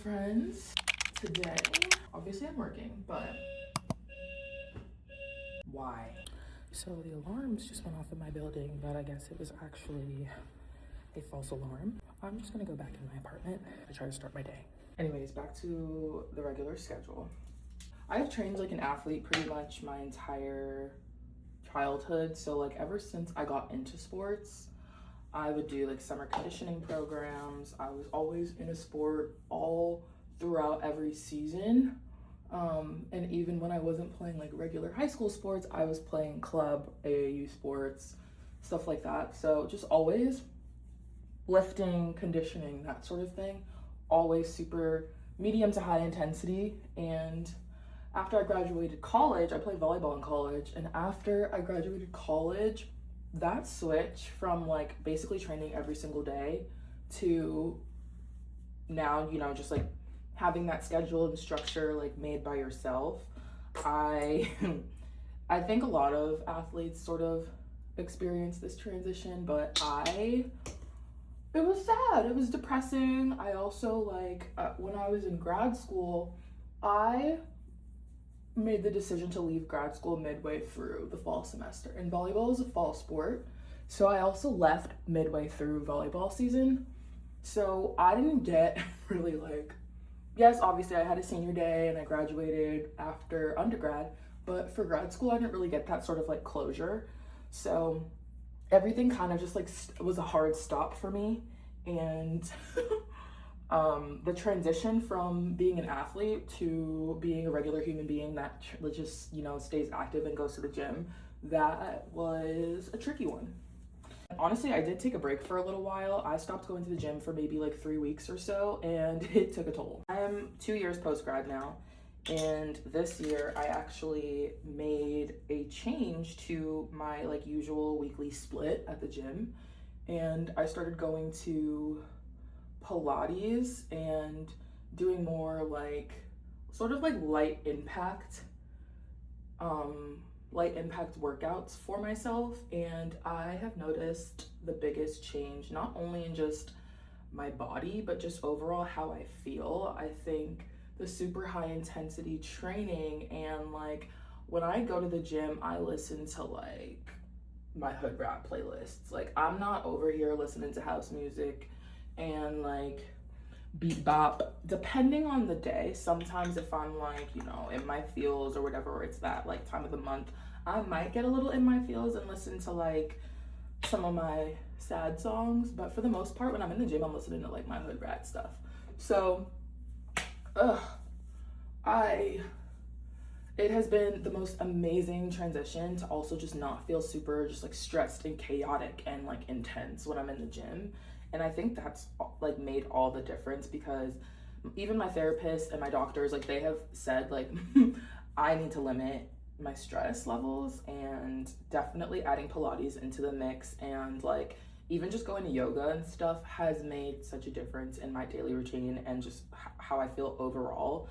friends. Today, obviously I'm working, but why? So the alarms just went off in my building, but I guess it was actually a false alarm. I'm just gonna go back in my apartment to try to start my day. Anyways, back to the regular schedule. I have trained like an athlete pretty much my entire childhood. So like ever since I got into sports, I would do like summer conditioning programs. I was always in a sport all throughout every season. And even when I wasn't playing like regular high school sports, I was playing club, AAU sports, stuff like that. So just always lifting, conditioning, that sort of thing. Always super medium to high intensity. And after I graduated college, I played volleyball in college. And after I graduated college, that switch from like basically training every single day to now, you know, just like having that schedule and structure like made by yourself. I think a lot of athletes sort of experience this transition, but it was sad. It was depressing. I also like when I was in grad school, I made the decision to leave grad school midway through the fall semester. And volleyball is a fall sport, so I also left midway through volleyball season. So I didn't get really like, yes, obviously I had a senior day and I graduated after undergrad, but for grad school I didn't really get that sort of like closure. So everything kind of just like was a hard stop for me. And the transition from being an athlete to being a regular human being that just, you know, stays active and goes to the gym, that was a tricky one. Honestly, I did take a break for a little while. I stopped going to the gym for maybe like 3 weeks or so, and it took a toll. I am 2 years post-grad now, and this year I actually made a change to my like usual weekly split at the gym, and I started going to Pilates and doing more like sort of like light impact workouts for myself. And I have noticed the biggest change, not only in just my body, but just overall how I feel. I think the super high intensity training, and like when I go to the gym, I listen to like my hood rap playlists. Like I'm not over here listening to house music and like beat bop, depending on the day. Sometimes if I'm like, you know, in my feels or whatever, or it's that like time of the month, I might get a little in my feels and listen to like some of my sad songs. But for the most part, when I'm in the gym, I'm listening to like my hood rat stuff. So it has been the most amazing transition to also just not feel super just like stressed and chaotic and like intense when I'm in the gym. And I think that's like made all the difference, because even my therapist and my doctors, like they have said like I need to limit my stress levels, and definitely adding Pilates into the mix and like even just going to yoga and stuff has made such a difference in my daily routine and just how I feel overall.